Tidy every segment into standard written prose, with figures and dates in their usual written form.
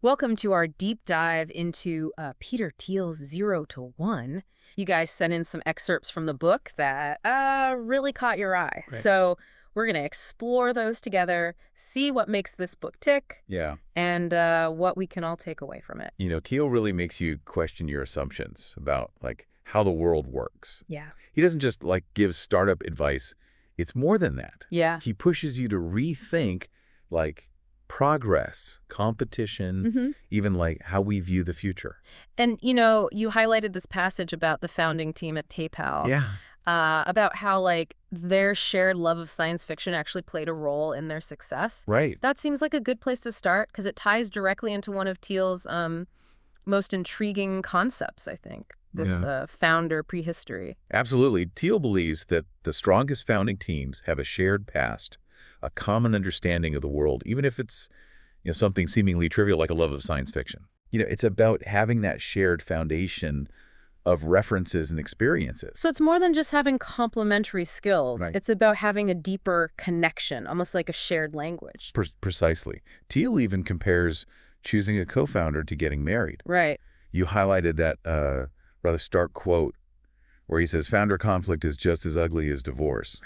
Welcome to our deep dive into Peter Thiel's 0 to 1. You guys sent in some excerpts from the book that really caught your eye. Right. So we're going to explore those together, see what makes this book tick, Yeah. and what we can all take away from it. Thiel really makes you question your assumptions about, how the world works. Yeah. He doesn't just, give startup advice. It's more than that. Yeah. He pushes you to rethink, progress, competition, even, how we view the future. And, you highlighted this passage about the founding team at PayPal. Yeah. About how, their shared love of science fiction actually played a role in their success. Right. That seems like a good place to start because it ties directly into one of Thiel's most intriguing concepts, I think, this founder prehistory. Absolutely. Thiel believes that the strongest founding teams have a shared past, a common understanding of the world, even if it's something seemingly trivial like a love of science fiction. It's about having that shared foundation of references and experiences. So it's more than just having complementary skills. Right. It's about having a deeper connection, almost like a shared language. Precisely. Thiel even compares choosing a co-founder to getting married. Right. You highlighted that rather stark quote where he says, founder conflict is just as ugly as divorce.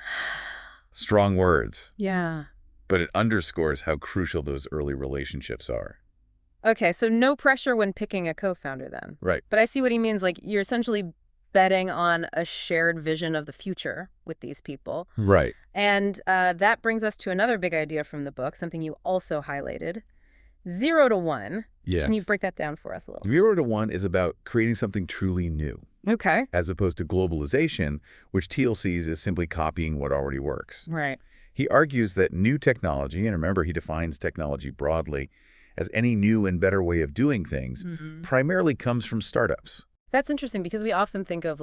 Strong words. Yeah. But it underscores how crucial those early relationships are. Okay, so no pressure when picking a co-founder then. Right. But I see what he means. You're essentially betting on a shared vision of the future with these people. Right. And that brings us to another big idea from the book, something you also highlighted. 0 to 1. Yeah. Can you break that down for us a little? 0 to 1 is about creating something truly new. Okay. As opposed to globalization, which Thiel sees as simply copying what already works. Right. He argues that new technology, and remember he defines technology broadly as any new and better way of doing things, primarily comes from startups. That's interesting because we often think of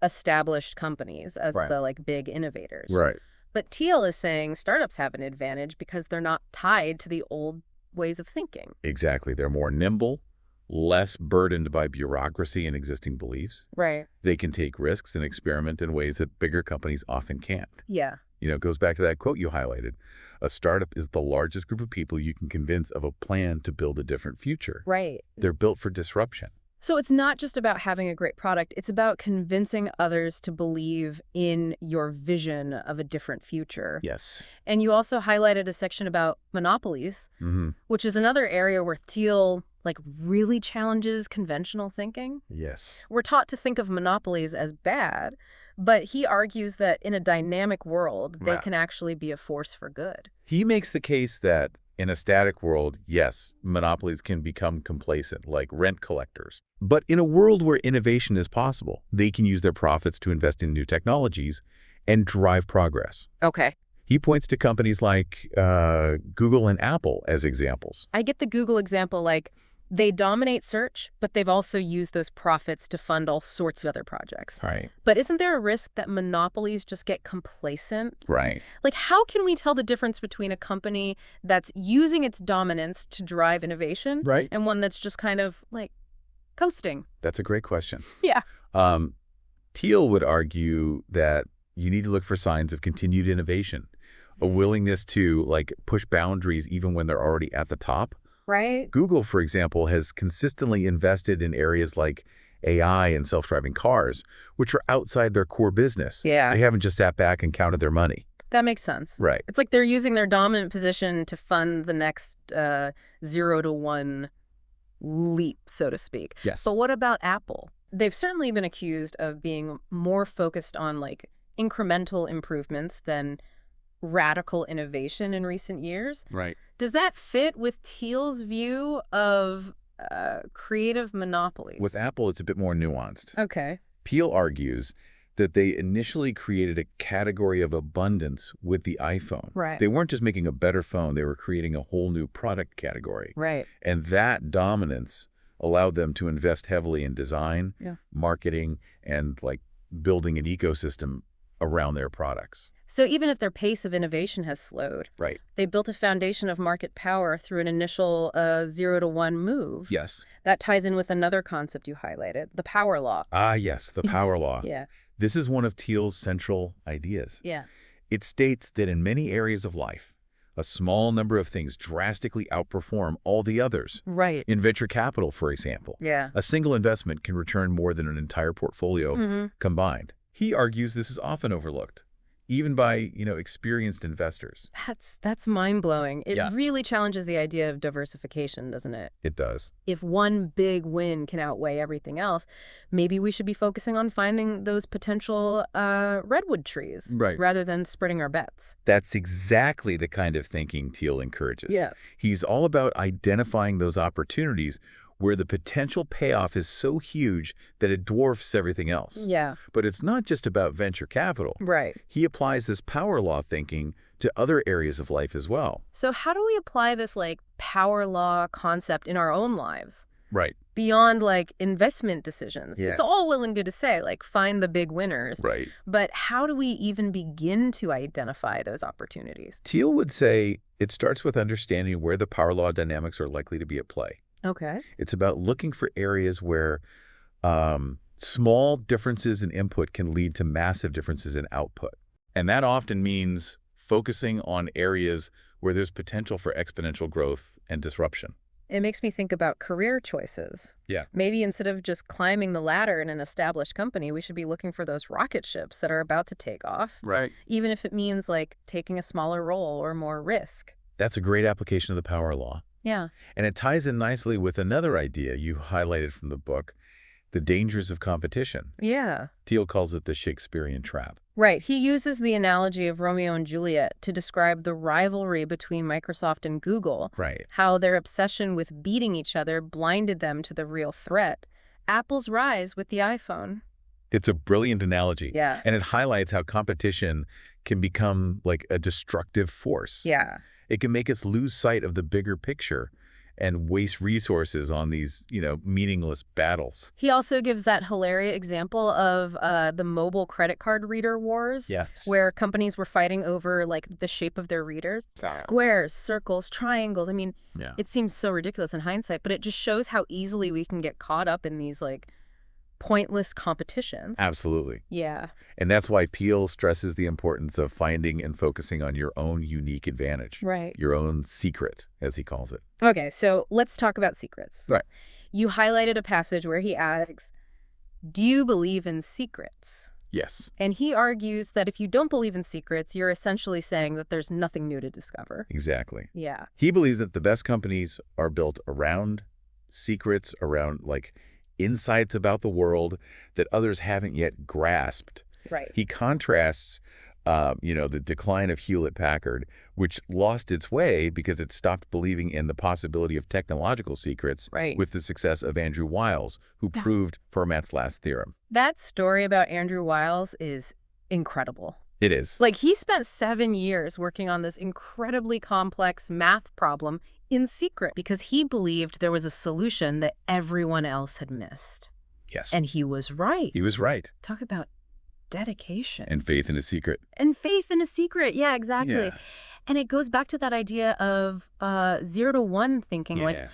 established companies as the big innovators. Right. But Thiel is saying startups have an advantage because they're not tied to the old ways of thinking. Exactly. They're more nimble, less burdened by bureaucracy and existing beliefs. Right. They can take risks and experiment in ways that bigger companies often can't. Yeah. It goes back to that quote you highlighted. A startup is the largest group of people you can convince of a plan to build a different future. Right. They're built for disruption. So it's not just about having a great product. It's about convincing others to believe in your vision of a different future. Yes. And you also highlighted a section about monopolies, which is another area where Thiel really challenges conventional thinking. Yes. We're taught to think of monopolies as bad, but he argues that in a dynamic world, they can actually be a force for good. He makes the case that in a static world, yes, monopolies can become complacent, like rent collectors. But in a world where innovation is possible, they can use their profits to invest in new technologies and drive progress. Okay. He points to companies like Google and Apple as examples. I get the Google example, they dominate search, but they've also used those profits to fund all sorts of other projects. Right. But isn't there a risk that monopolies just get complacent? Right. How can we tell the difference between a company that's using its dominance to drive innovation and one that's just kind of coasting? That's a great question. Yeah. Thiel would argue that you need to look for signs of continued innovation, a willingness to push boundaries even when they're already at the top. Right. Google, for example, has consistently invested in areas like AI and self-driving cars, which are outside their core business. Yeah. They haven't just sat back and counted their money. That makes sense. Right. It's they're using their dominant position to fund the next 0 to 1 leap, so to speak. Yes. But what about Apple? They've certainly been accused of being more focused on incremental improvements than radical innovation in recent years. Right. Does that fit with Thiel's view of creative monopolies? With Apple, it's a bit more nuanced. Okay. Thiel argues that they initially created a category of abundance with the iPhone. Right. They weren't just making a better phone, they were creating a whole new product category. Right. And that dominance allowed them to invest heavily in design, marketing, and building an ecosystem around their products. So even if their pace of innovation has slowed, they built a foundation of market power through an initial 0 to 1 move. Yes. That ties in with another concept you highlighted, the power law. Ah, yes, the power law. Yeah. This is one of Thiel's central ideas. Yeah. It states that in many areas of life, A small number of things drastically outperform all the others. Right. In venture capital, for example, Yeah. a single investment can return more than an entire portfolio combined. He argues this is often overlooked, even by, experienced investors. That's mind-blowing. It Yeah. really challenges the idea of diversification, doesn't it? It does. If one big win can outweigh everything else, maybe we should be focusing on finding those potential redwood trees Right. rather than spreading our bets. That's exactly the kind of thinking Thiel encourages. Yeah. He's all about identifying those opportunities where the potential payoff is so huge that it dwarfs everything else. Yeah. But it's not just about venture capital. Right. He applies this power law thinking to other areas of life as well. So how do we apply this power law concept in our own lives? Right. Beyond investment decisions. Yeah. It's all well and good to say, find the big winners. Right. But how do we even begin to identify those opportunities? Thiel would say it starts with understanding where the power law dynamics are likely to be at play. Okay. It's about looking for areas where small differences in input can lead to massive differences in output. And that often means focusing on areas where there's potential for exponential growth and disruption. It makes me think about career choices. Yeah. Maybe instead of just climbing the ladder in an established company, we should be looking for those rocket ships that are about to take off. Right. Even if it means taking a smaller role or more risk. That's a great application of the power law. Yeah. And it ties in nicely with another idea you highlighted from the book, the dangers of competition. Yeah. Thiel calls it the Shakespearean trap. Right. He uses the analogy of Romeo and Juliet to describe the rivalry between Microsoft and Google. Right. How their obsession with beating each other blinded them to the real threat. Apple's rise with the iPhone. It's a brilliant analogy. Yeah. And it highlights how competition can become a destructive force. Yeah. It can make us lose sight of the bigger picture and waste resources on these, meaningless battles. He also gives that hilarious example of the mobile credit card reader wars. Yes. Where companies were fighting over the shape of their readers. Squares, circles, triangles. I mean, Yeah. It seems so ridiculous in hindsight, but it just shows how easily we can get caught up in these pointless competitions. Absolutely. Yeah. And that's why Thiel stresses the importance of finding and focusing on your own unique advantage. Right. Your own secret, as he calls it. Okay, so let's talk about secrets. Right. You highlighted a passage where he asks, do you believe in secrets? Yes. And he argues that if you don't believe in secrets, you're essentially saying that there's nothing new to discover. Exactly. Yeah. He believes that the best companies are built around secrets, around insights about the world that others haven't yet grasped. Right. He contrasts, the decline of Hewlett-Packard, which lost its way because it stopped believing in the possibility of technological secrets, Right. with the success of Andrew Wiles, who proved Fermat's last theorem. That story about Andrew Wiles is incredible. It is. He spent 7 years working on this incredibly complex math problem in secret because he believed there was a solution that everyone else had missed. Yes. And he was right. He was right. Talk about dedication. And faith in a secret. And faith in a secret. Yeah, exactly. Yeah. And it goes back to that idea of 0 to 1 thinking. Yeah.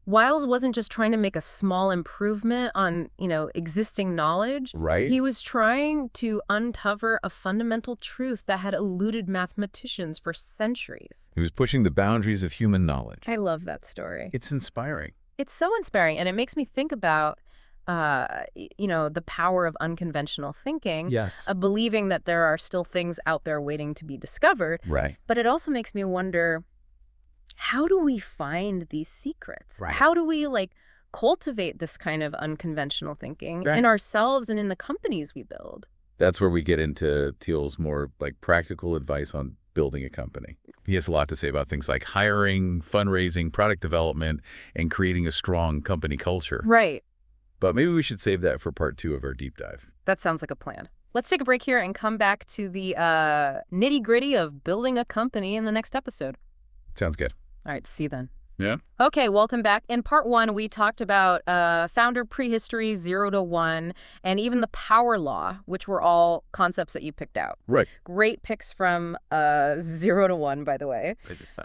Wiles wasn't just trying to make a small improvement on, existing knowledge. Right. He was trying to uncover a fundamental truth that had eluded mathematicians for centuries. He was pushing the boundaries of human knowledge. I love that story. It's inspiring. It's so inspiring, and it makes me think about, the power of unconventional thinking. Yes. Of believing that there are still things out there waiting to be discovered. Right. But it also makes me wonder, how do we find these secrets? Right. How do we cultivate this kind of unconventional thinking Right. in ourselves and in the companies we build? That's where we get into Thiel's more practical advice on building a company. He has a lot to say about things like hiring, fundraising, product development, and creating a strong company culture. Right. But maybe we should save that for part 2 of our deep dive. That sounds like a plan. Let's take a break here and come back to the nitty-gritty of building a company in the next episode. Sounds good. All right, see you then. Yeah. Okay, welcome back. In part 1, we talked about founder prehistory, 0 to 1, and even the power law, which were all concepts that you picked out. Right. Great picks from 0 to 1, by the way.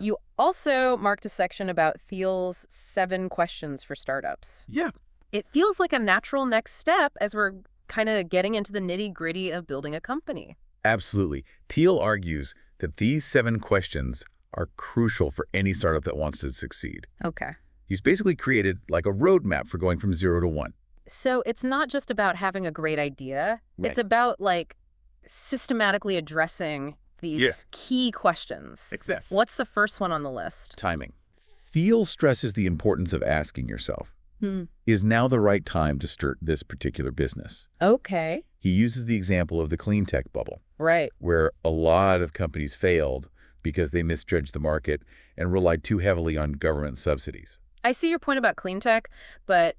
You also marked a section about Thiel's 7 questions for startups. Yeah. It feels like a natural next step as we're kind of getting into the nitty-gritty of building a company. Absolutely. Thiel argues that these 7 questions are crucial for any startup that wants to succeed. Okay. He's basically created like a roadmap for going from 0 to 1. So it's not just about having a great idea. Right. It's about, like, systematically addressing these key questions. Success. What's the first one on the list? Timing. Thiel stresses the importance of asking yourself, is now the right time to start this particular business? Okay. He uses the example of the clean tech bubble, Right. where a lot of companies failed because they misjudged the market and relied too heavily on government subsidies. I see your point about clean tech, but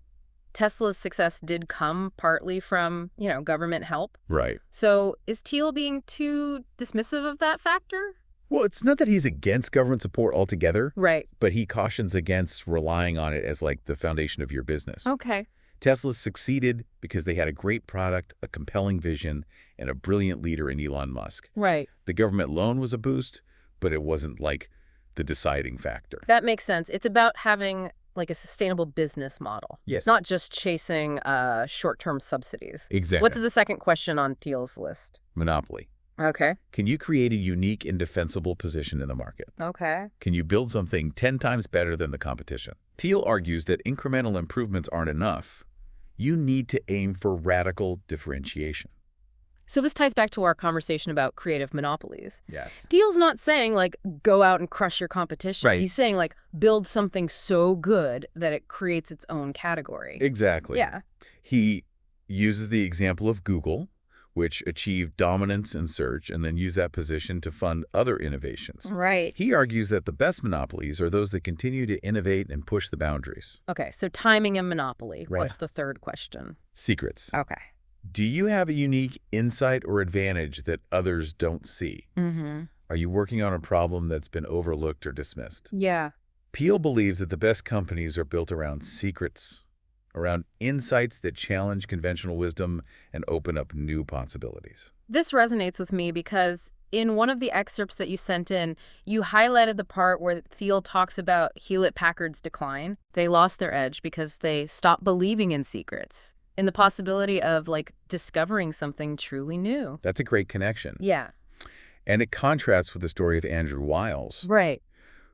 Tesla's success did come partly from, government help. Right. So is Thiel being too dismissive of that factor? Well, it's not that he's against government support altogether, Right. but he cautions against relying on it as like the foundation of your business. Okay. Tesla succeeded because they had a great product, a compelling vision, and a brilliant leader in Elon Musk. Right. The government loan was a boost, but it wasn't like the deciding factor. That makes sense. It's about having, like, a sustainable business model. Yes. Not just chasing short-term subsidies. Exactly. What's the second question on Thiel's list? Monopoly. Okay. Can you create a unique and defensible position in the market? Okay. Can you build something 10 times better than the competition? Thiel argues that incremental improvements aren't enough. You need to aim for radical differentiation. So this ties back to our conversation about creative monopolies. Yes. Thiel's not saying, like, go out and crush your competition. Right. He's saying, like, build something so good that it creates its own category. Exactly. Yeah. He uses the example of Google, which achieved dominance in search and then used that position to fund other innovations. Right. He argues that the best monopolies are those that continue to innovate and push the boundaries. Okay, so timing and monopoly. Right. What's the third question? Secrets. Okay. Do you have a unique insight or advantage that others don't see? Mm-hmm. Are you working on a problem that's been overlooked or dismissed? Yeah. Thiel believes that the best companies are built around secrets, around insights that challenge conventional wisdom and open up new possibilities. This resonates with me because in one of the excerpts that you sent in, you highlighted the part where Thiel talks about Hewlett-Packard's decline. They lost their edge because they stopped believing in secrets, in the possibility of, like, discovering something truly new. That's a great connection. Yeah. And it contrasts with the story of Andrew Wiles, Right.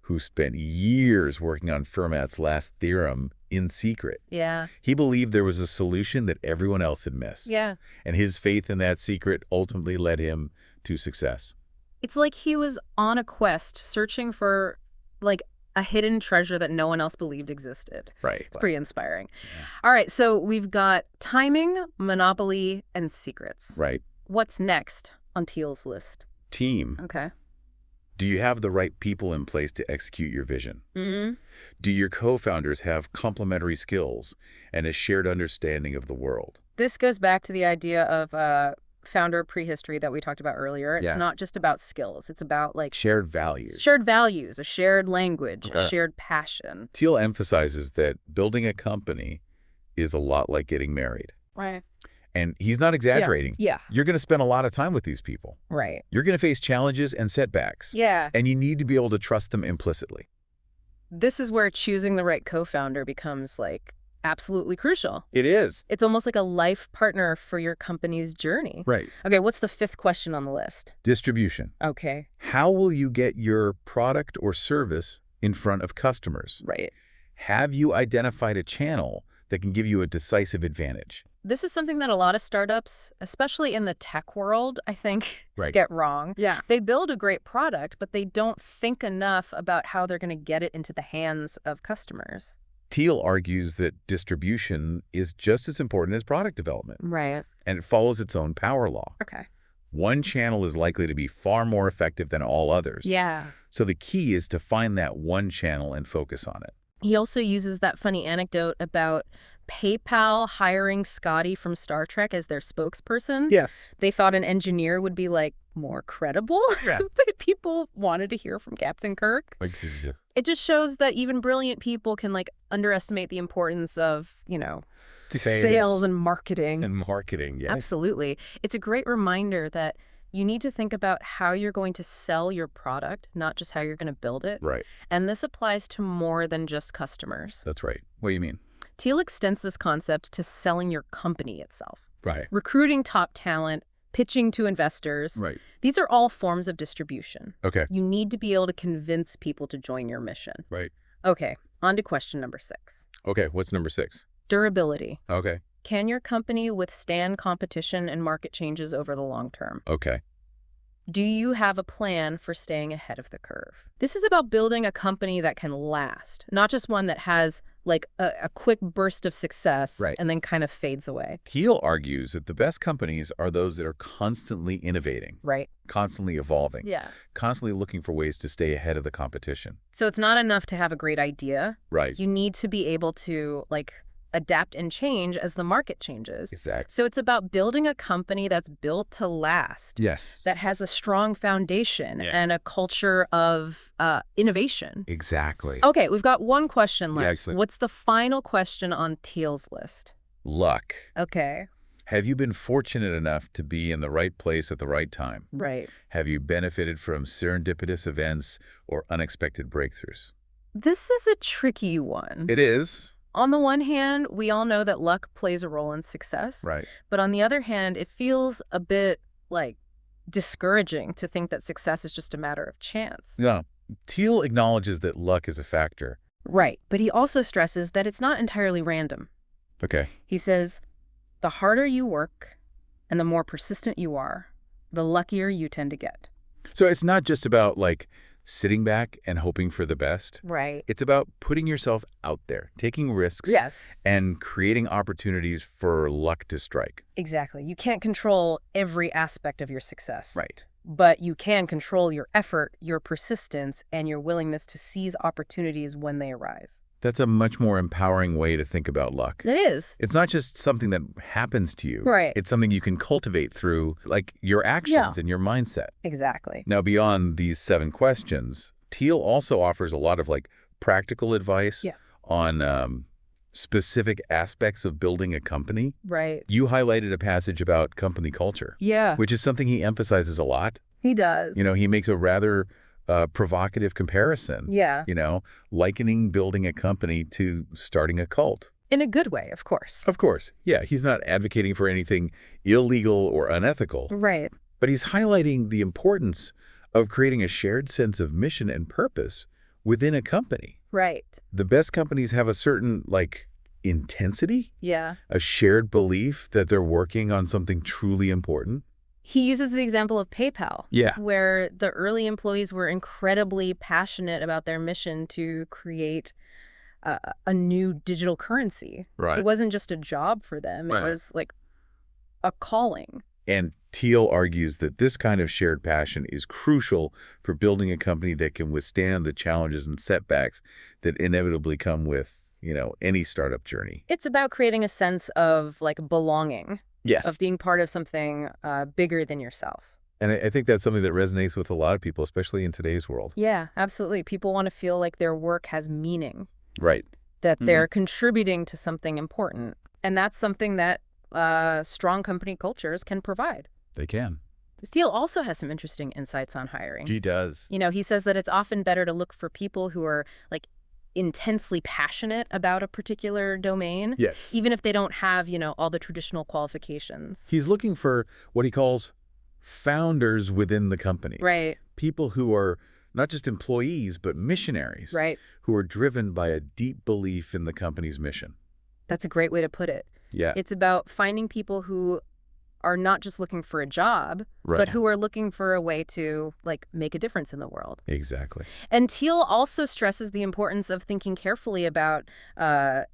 who spent years working on Fermat's last theorem in secret. Yeah. He believed there was a solution that everyone else had missed. Yeah. And his faith in that secret ultimately led him to success. It's like he was on a quest searching for, like, a hidden treasure that no one else believed existed. Right. It's pretty inspiring. Yeah. All right, so we've got timing, monopoly, and secrets. Right. What's next on Thiel's list? Team. Okay. Do you have the right people in place to execute your vision? Mm-hmm. Do your co-founders have complementary skills and a shared understanding of the world? This goes back to the idea of founder prehistory that we talked about earlier. It's Yeah. not just about skills. It's about, like, Shared values. shared values, a shared language, a Okay. shared passion. Thiel emphasizes that building a company is a lot like getting married. Right. And he's not exaggerating. Yeah. You're going to spend a lot of time with these people. Right. You're going to face challenges and setbacks. Yeah. And you need to be able to trust them implicitly. This is where choosing the right co-founder becomes, like, absolutely crucial. It is. It's almost like a life partner for your company's journey. Right. Okay, what's the fifth question on the list? Distribution. Okay. How will you get your product or service in front of customers? Right. Have you identified a channel that can give you a decisive advantage? This is something that a lot of startups, especially in the tech world, I think, Right. get wrong. Yeah. They build a great product, but they don't think enough about how they're going to get it into the hands of customers. Thiel argues that distribution is just as important as product development, Right. and it follows its own power law. Okay. One channel is likely to be far more effective than all others. Yeah. So the key is to find that one channel and focus on it. He also uses that funny anecdote about PayPal hiring Scotty from Star Trek as their spokesperson. Yes. They thought an engineer would be, like, more credible, Yeah. but people wanted to hear from Captain Kirk. It just shows that even brilliant people can, like, underestimate the importance of, sales and marketing. And marketing, yes. Absolutely. It's a great reminder that you need to think about how you're going to sell your product, not just how you're going to build it. Right. And this applies to more than just customers. That's right. What do you mean? Thiel extends this concept to selling your company itself. Right. Recruiting top talent, pitching to investors. Right. These are all forms of distribution. Okay. You need to be able to convince people to join your mission. Right. Okay, on to question number 6. Okay, what's number 6? Durability. Okay. Can your company withstand competition and market changes over the long term? Okay. Do you have a plan for staying ahead of the curve? This is about building a company that can last, not just one that has like a quick burst of success Right. and then kind of fades away. Thiel argues that the best companies are those that are constantly innovating, Right. constantly evolving, Yeah. constantly looking for ways to stay ahead of the competition. So it's not enough to have a great idea. Right. You need to be able to like adapt and change as the market changes. Exactly. So it's about building a company that's built to last. Yes. That has a strong foundation Yeah. and a culture of innovation. Exactly. Okay, we've got one question left. excellent. What's the final question on Thiel's list? Luck. Okay, Have you been fortunate enough to be in the right place at the right time? right. Have you benefited from serendipitous events or unexpected breakthroughs? This is a tricky one. It is. On the one hand, we all know that luck plays a role in success. Right. But on the other hand, it feels a bit like discouraging to think that success is just a matter of chance. Yeah. Thiel acknowledges that luck is a factor. Right. But he also stresses that it's not entirely random. Okay. He says, the harder you work and the more persistent you are, the luckier you tend to get. So it's not just about like sitting back and hoping for the best. Right. It's about putting yourself out there, taking risks, Yes. and creating opportunities for luck to strike. Exactly. You can't control every aspect of your success. Right. But you can control your effort, your persistence, and your willingness to seize opportunities when they arise. That's a much more empowering way to think about luck. It is. It's not just something that happens to you. Right. It's something you can cultivate through like your actions and your mindset. Exactly. Now, beyond these 7 questions, Thiel also offers a lot of like practical advice on specific aspects of building a company. Right. You highlighted a passage about company culture, Yeah, which is something he emphasizes a lot. he does. You know, he makes a rather provocative comparison, Yeah. you know, likening building a company to starting a cult. In a good way, of course. Of course, yeah, he's not advocating for anything illegal or unethical, Right. but he's highlighting the importance of creating a shared sense of mission and purpose within a company. Right. The best companies have a certain, like, intensity, Yeah. a shared belief that they're working on something truly important. He uses the example of PayPal, Yeah. where the early employees were incredibly passionate about their mission to create a new digital currency. Right. It wasn't just a job for them. Right. It was like a calling. And Thiel argues that this kind of shared passion is crucial for building a company that can withstand the challenges and setbacks that inevitably come with, you know, any startup journey. It's about creating a sense of like belonging, Yes. of being part of something bigger than yourself. And I think that's something that resonates with a lot of people, especially in today's world. Yeah, absolutely. People want to feel like their work has meaning, Right. that they're contributing to something important. And that's something that strong company cultures can provide. They can. Thiel also has some interesting insights on hiring. He does. You know, he says that it's often better to look for people who are like intensely passionate about a particular domain, Yes. even if they don't have, you know, all the traditional qualifications. He's looking for what he calls founders within the company. Right, People who are not just employees, but missionaries. right. Who are driven by a deep belief in the company's mission. That's a great way to put it. Yeah. It's about finding people who are not just looking for a job, Right. but who are looking for a way to like make a difference in the world. Exactly. And Thiel also stresses the importance of thinking carefully about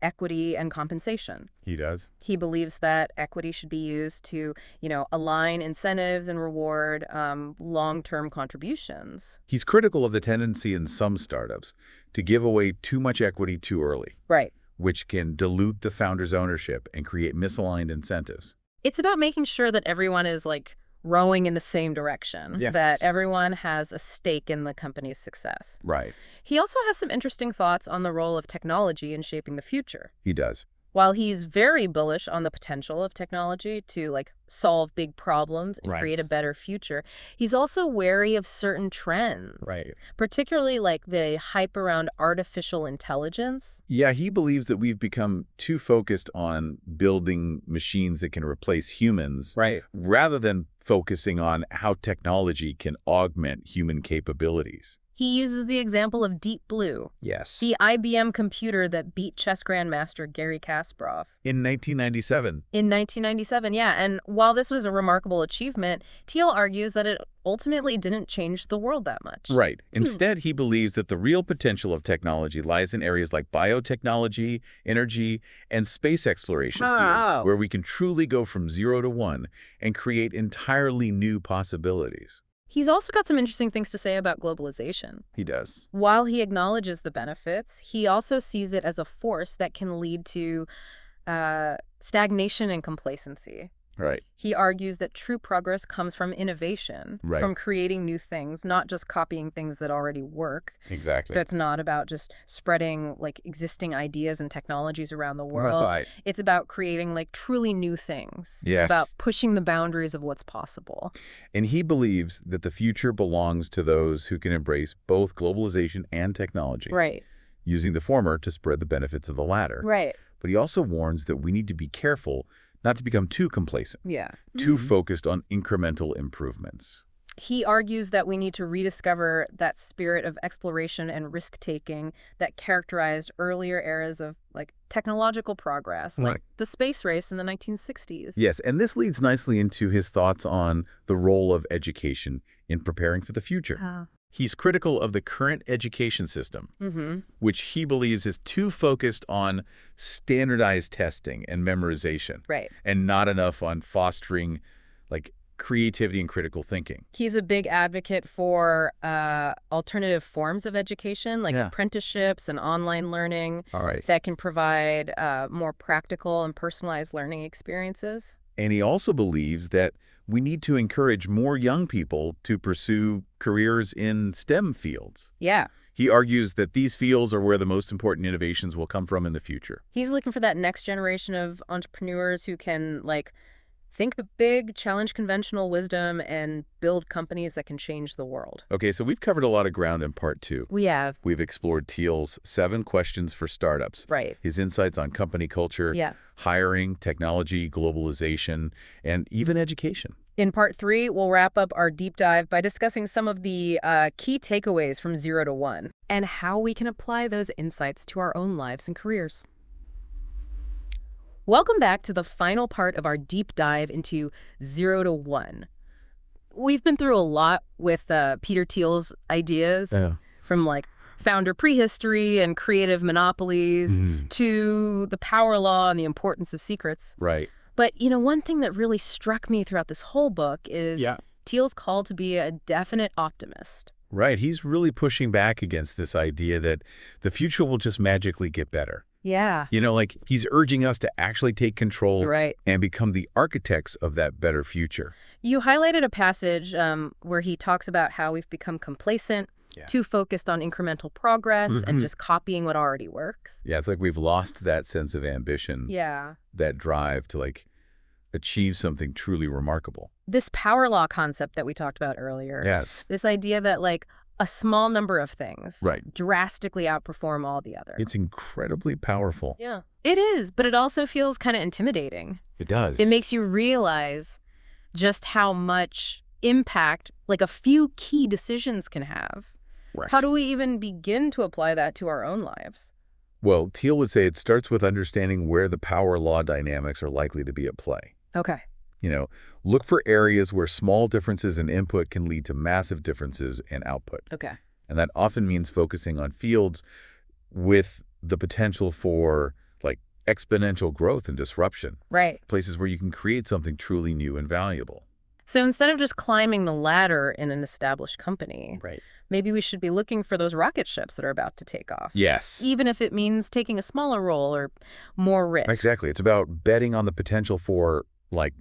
equity and compensation. He does. He believes that equity should be used to, you know, align incentives and reward long-term contributions. He's critical of the tendency in some startups to give away too much equity too early, Right. which can dilute the founder's ownership and create misaligned incentives. It's about making sure that everyone is like rowing in the same direction, Yes. that everyone has a stake in the company's success. Right. He also has some interesting thoughts on the role of technology in shaping the future. He does. While he's very bullish on the potential of technology to like solve big problems and Right. create a better future, he's also wary of certain trends. Right. Particularly like the hype around artificial intelligence. Yeah, he believes that we've become too focused on building machines that can replace humans Right. rather than focusing on how technology can augment human capabilities. He uses the example of Deep Blue, Yes. the IBM computer that beat chess grandmaster Garry Kasparov. In 1997. In 1997, yeah. And while this was a remarkable achievement, Thiel argues that it ultimately didn't change the world that much. Right. Instead, he believes that the real potential of technology lies in areas like biotechnology, energy, and space exploration fields, where we can truly go from 0 to 1 and create entirely new possibilities. He's also got some interesting things to say about globalization. He does. While he acknowledges the benefits, he also sees it as a force that can lead to stagnation and complacency. Right. He argues that true progress comes from innovation, Right. from creating new things, not just copying things that already work. Exactly. So it's not about just spreading like existing ideas and technologies around the world. Right. It's about creating like truly new things. Yes. About pushing the boundaries of what's possible. And he believes that the future belongs to those who can embrace both globalization and technology. Right. Using the former to spread the benefits of the latter. Right. But he also warns that we need to be careful not to become too complacent, Yeah. too focused on incremental improvements. He argues that we need to rediscover that spirit of exploration and risk-taking that characterized earlier eras of like technological progress, like the space race in the 1960s. Yes, and this leads nicely into his thoughts on the role of education in preparing for the future. He's critical of the current education system, which he believes is too focused on standardized testing and memorization, Right. and not enough on fostering like creativity and critical thinking. He's a big advocate for alternative forms of education, like apprenticeships and online learning that can provide more practical and personalized learning experiences. And he also believes that we need to encourage more young people to pursue careers in STEM fields. Yeah. He argues that these fields are where the most important innovations will come from in the future. He's looking for that next generation of entrepreneurs who can like think big, challenge conventional wisdom, and build companies that can change the world. Okay, so we've covered a lot of ground in part 2. We have. We've explored Thiel's 7 questions for startups. Right. His insights on company culture, hiring, technology, globalization, and even education. In part 3, we'll wrap up our deep dive by discussing some of the key takeaways from 0 to 1 and how we can apply those insights to our own lives and careers. Welcome back to the final part of our deep dive into 0 to 1. We've been through a lot with Peter Thiel's ideas, from like founder prehistory and creative monopolies to the power law and the importance of secrets. Right. But, you know, one thing that really struck me throughout this whole book is Thiel's call to be a definite optimist. Right. He's really pushing back against this idea that the future will just magically get better. Yeah. You know, like he's urging us to actually take control Right. and become the architects of that better future. You highlighted a passage where he talks about how we've become complacent, too focused on incremental progress and just copying what already works. Yeah, it's like we've lost that sense of ambition. Yeah. That drive to like achieve something truly remarkable. This power law concept that we talked about earlier. Yes. This idea that like a small number of things drastically outperform all the others. It's incredibly powerful. Yeah. It is, but it also feels kind of intimidating. It does. It makes you realize just how much impact like a few key decisions can have. Right. How do we even begin to apply that to our own lives? Well, Thiel would say it starts with understanding where the power law dynamics are likely to be at play. Okay. You know, look for areas where small differences in input can lead to massive differences in output. Okay. And that often means focusing on fields with the potential for like exponential growth and disruption. Right. Places where you can create something truly new and valuable. So instead of just climbing the ladder in an established company, maybe we should be looking for those rocket ships that are about to take off. Yes. Even if it means taking a smaller role or more risk. Exactly. It's about betting on the potential for like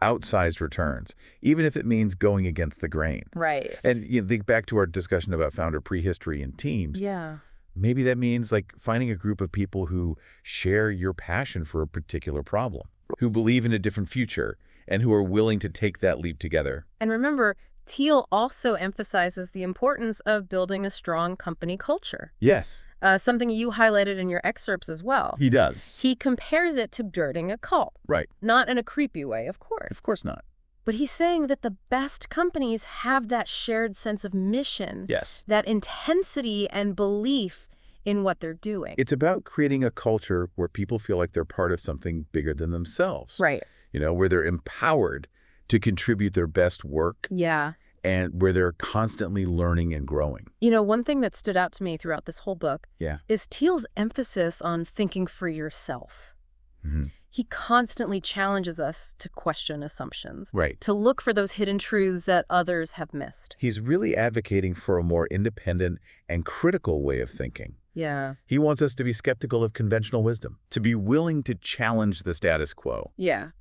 outsized returns, even if it means going against the grain. Right. And you know, think back to our discussion about founder prehistory and teams. Yeah. Maybe that means like finding a group of people who share your passion for a particular problem, who believe in a different future, and who are willing to take that leap together. And remember, Thiel also emphasizes the importance of building a strong company culture. Yes. Something you highlighted in your excerpts as well. He does. He compares it to girding a cult. Right. Not in a creepy way, of course. Of course not. But he's saying that the best companies have that shared sense of mission, Yes. that intensity and belief in what they're doing. It's about creating a culture where people feel like they're part of something bigger than themselves. Right. Where they're empowered to contribute their best work Yeah. and where they're constantly learning and growing. One thing that stood out to me throughout this whole book Yeah. is Thiel's emphasis on thinking for yourself. Mhm. He constantly challenges us to question assumptions, Right. to look for those hidden truths that others have missed. He's really advocating for a more independent and critical way of thinking. Yeah. He wants us to be skeptical of conventional wisdom, to be willing to challenge the status quo, Yeah.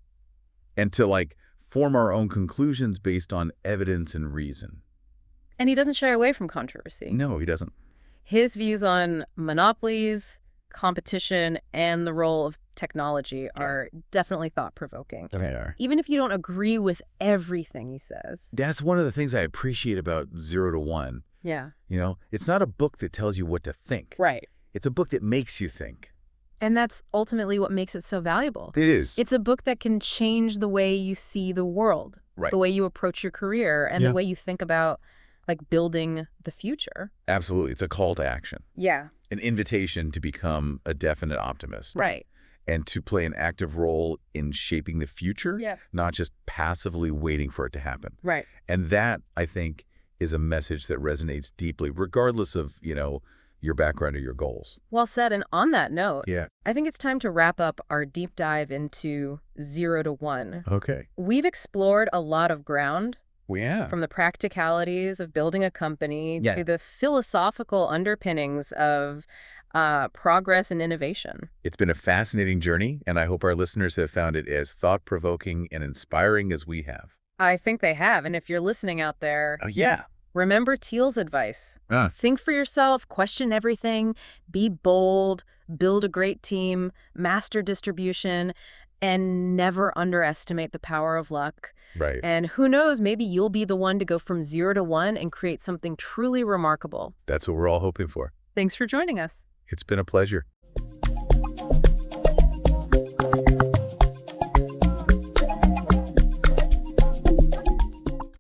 and to form our own conclusions based on evidence and reason. And he doesn't shy away from controversy. No, he doesn't. His views on monopolies, competition, and the role of technology are definitely thought-provoking. They are. Even if you don't agree with everything he says. That's one of the things I appreciate about 0 to 1. Yeah. It's not a book that tells you what to think. Right. It's a book that makes you think. And that's ultimately what makes it so valuable. It is. It's a book that can change the way you see the world, Right. the way you approach your career, and Yeah. the way you think about building the future. Absolutely. It's a call to action, Yeah. an invitation to become a definite optimist. Right. And to play an active role in shaping the future, Yeah. not just passively waiting for it to happen. Right. And that, I think, is a message that resonates deeply, regardless of, your background or your goals. Well said. And on that note, Yeah. I think it's time to wrap up our deep dive into 0 to 1. Okay. We've explored a lot of ground, Yeah. from the practicalities of building a company Yeah. to the philosophical underpinnings of progress and innovation. It's been a fascinating journey, and I hope our listeners have found it as thought-provoking and inspiring as we have. I think they have. And if you're listening out there, Oh, yeah. remember Thiel's advice. Ah. Think for yourself, question everything, be bold, build a great team, master distribution, and never underestimate the power of luck. Right. And who knows, maybe you'll be the one to go from 0 to 1 and create something truly remarkable. That's what we're all hoping for. Thanks for joining us. It's been a pleasure.